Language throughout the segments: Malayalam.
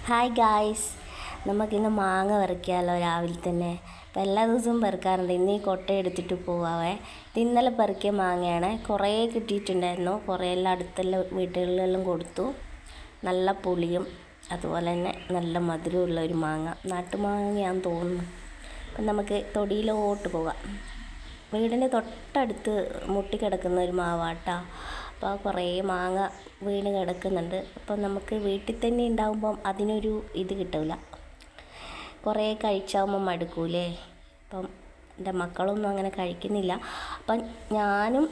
ഹായ് ഗായ്സ്, നമുക്കിന്ന് മാങ്ങ പറിക്കാമല്ലോ രാവിലെ തന്നെ. അപ്പോൾ എല്ലാ ദിവസവും പറിക്കാറുണ്ട്. ഇന്ന് ഈ കൊട്ട എടുത്തിട്ട് പോവാവേ. ഇത് ഇന്നലെ പറിക്കിയ മാങ്ങയാണ്. കുറേ കിട്ടിയിട്ടുണ്ടായിരുന്നു. കുറേ എല്ലാം അടുത്തുള്ള വീടുകളിലെല്ലാം കൊടുത്തു. നല്ല പുളിയും അതുപോലെ തന്നെ നല്ല മധുരമുള്ള ഒരു മാങ്ങ, നാട്ടുമാങ്ങയാണെന്ന് തോന്നുന്നു. അപ്പം നമുക്ക് തൊടിയിലോട്ട് പോകാം. വീടിൻ്റെ തൊട്ടടുത്ത് മുട്ടിക്കിടക്കുന്ന ഒരു മാവാട്ടോ. അപ്പോൾ കുറേ മാങ്ങ വീണ് കിടക്കുന്നുണ്ട്. അപ്പം നമുക്ക് വീട്ടിൽ തന്നെ ഉണ്ടാകുമ്പം അതിനൊരു ഇത് കിട്ടില്ല. കുറേ കഴിച്ചാകുമ്പം മടുക്കൂലേ. അപ്പം എൻ്റെ മക്കളൊന്നും അങ്ങനെ കഴിക്കുന്നില്ല. അപ്പം ഞാനും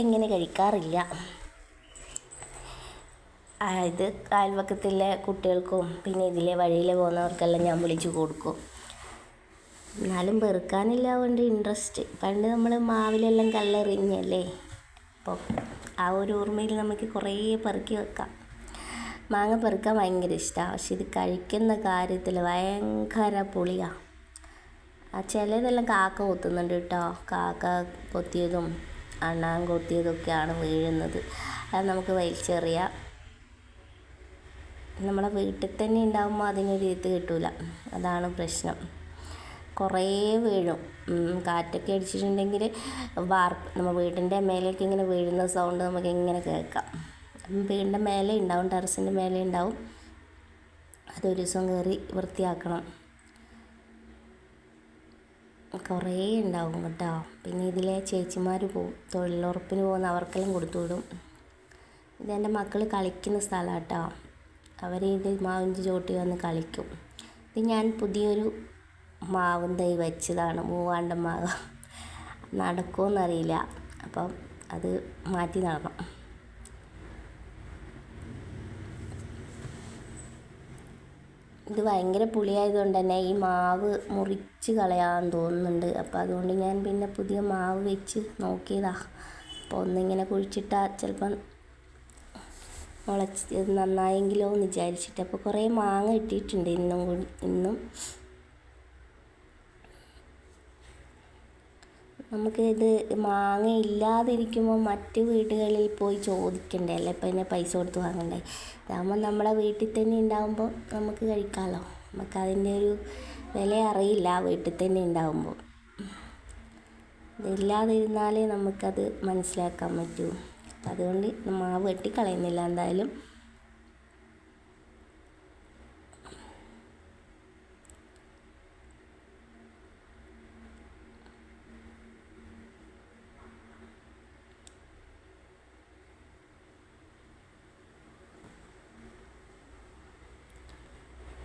എങ്ങനെ കഴിക്കാറില്ല. ഇത് അയൽവക്കത്തിലെ കുട്ടികൾക്കും പിന്നെ ഇതിലെ വഴിയിൽ പോകുന്നവർക്കെല്ലാം ഞാൻ വിളിച്ചു കൊടുക്കും. എന്നാലും പെറുക്കാനില്ല കൊണ്ട് ഇൻട്രസ്റ്റ്. പണ്ട് നമ്മൾ മാവിലെല്ലാം കല്ലെറിഞ്ഞല്ലേ. അപ്പോൾ ആ ഒരു ഓർമ്മയിൽ നമുക്ക് കുറേ പെറുക്കി വെക്കാം. മാങ്ങ പെറുക്കാൻ ഭയങ്കര ഇഷ്ടമാണ്. പക്ഷെ ഇത് കഴിക്കുന്ന കാര്യത്തിൽ ഭയങ്കര പുളിയാണ്. ചിലതെല്ലാം കാക്ക കൊത്തുന്നുണ്ട് കേട്ടോ. കാക്ക കൊത്തിയതും അണ്ണാൻ കൊത്തിയതൊക്കെയാണ് വീഴുന്നത്. അത് നമുക്ക് വലിച്ചെറിയാം. നമ്മളെ വീട്ടിൽ തന്നെ ഉണ്ടാകുമ്പോൾ അതിനൊരു ഇത് കിട്ടില്ല. അതാണ് പ്രശ്നം. കുറേ വീഴും. കാറ്റൊക്കെ അടിച്ചിട്ടുണ്ടെങ്കിൽ നമ്മൾ വീടിൻ്റെ മേലേക്ക് ഇങ്ങനെ വീഴുന്ന സൗണ്ട് നമുക്ക് ഇങ്ങനെ കേൾക്കാം. വീടിൻ്റെ മേലെ ഉണ്ടാവും, ടെറസിൻ്റെ മേലെ ഉണ്ടാവും. അതൊരു ദിവസം കയറി വൃത്തിയാക്കണം. കുറേ ഉണ്ടാവും കേട്ടോ. പിന്നെ ഇതിലെ ചേച്ചിമാർ പോവും, തൊഴിലുറപ്പിന് പോകുന്ന അവർക്കെല്ലാം കൊടുത്തു വിടും. ഇതെൻ്റെ മക്കൾ കളിക്കുന്ന സ്ഥലമാണ് കേട്ടോ. അവർ ഇത് മാവിൻ്റെ ചോട്ടിൽ വന്ന് കളിക്കും. ഇത് ഞാൻ പുതിയൊരു മാവും തൈ വെച്ചതാണ്, മൂവാണ്ടൻ മാവ്. നടക്കുമെന്നറിയില്ല. അപ്പം അത് മാറ്റി നടണം. ഇത് ഭയങ്കര പുളിയായതുകൊണ്ട് തന്നെ ഈ മാവ് മുറിച്ച് കളയാൻ തോന്നുന്നുണ്ട്. അപ്പോൾ അതുകൊണ്ട് ഞാൻ പിന്നെ പുതിയ മാവ് വെച്ച് നോക്കിയതാണ്. അപ്പോൾ ഒന്നിങ്ങനെ കുഴിച്ചിട്ടാൽ ചിലപ്പം മുളച്ച് നന്നായെങ്കിലോ എന്ന് വിചാരിച്ചിട്ട്. അപ്പോൾ കുറേ മാങ്ങ ഇട്ടിട്ടുണ്ട് ഇന്നും. നമുക്ക് ഇത് മാങ്ങ ഇല്ലാതിരിക്കുമ്പോൾ മറ്റ് വീടുകളിൽ പോയി ചോദിക്കണ്ടേ, അല്ലേ? ഇപ്പം ഇതിനെ പൈസ കൊടുത്ത് വാങ്ങണ്ടേ. ഇതാകുമ്പോൾ നമ്മളെ വീട്ടിൽ തന്നെ ഉണ്ടാകുമ്പോൾ നമുക്ക് കഴിക്കാമല്ലോ. നമുക്കതിൻ്റെ ഒരു വില അറിയില്ല വീട്ടിൽ തന്നെ ഉണ്ടാകുമ്പോൾ. ഇതില്ലാതിരുന്നാലേ നമുക്കത് മനസ്സിലാക്കാൻ പറ്റൂ. അതുകൊണ്ട് മാവ് വെട്ടിക്കളയുന്നില്ല എന്തായാലും.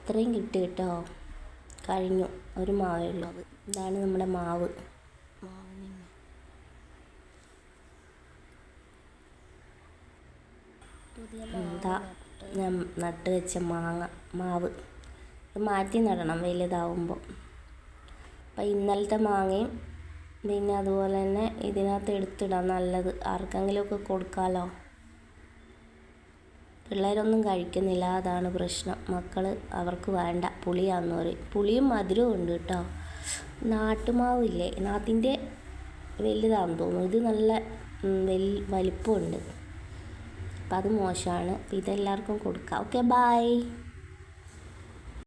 ഇത്രയും കിട്ടി കേട്ടോ. കഴിഞ്ഞു. ഒരു മാവേ ഉള്ളത്. ഇതാണ് നമ്മുടെ മാവ്. എന്താ ഞാൻ നട്ട് വെച്ച മാവ്. ഇത് മാറ്റി നടണം വലുതാവുമ്പോൾ. അപ്പം ഇന്നലത്തെ മാങ്ങയും പിന്നെ അതുപോലെ തന്നെ ഇതിനകത്ത് എടുത്തിടാം, നല്ലത്. ആർക്കെങ്കിലുമൊക്കെ കൊടുക്കാമല്ലോ. പിള്ളേരൊന്നും കഴിക്കുന്നില്ല, അതാണ് പ്രശ്നം. മക്കൾ അവർക്ക് വേണ്ട, പുളിയാണെന്ന് പറയും. പുളിയും മധുരവും ഉണ്ട് കേട്ടോ. നാട്ടുമാവില്ലേ, അതിൻ്റെ വലുതാണെന്ന് തോന്നുന്നു. ഇത് നല്ല വലിപ്പമുണ്ട്. അപ്പം അത് മോശമാണ്. ഇതെല്ലാവർക്കും കൊടുക്കാം. Okay, by.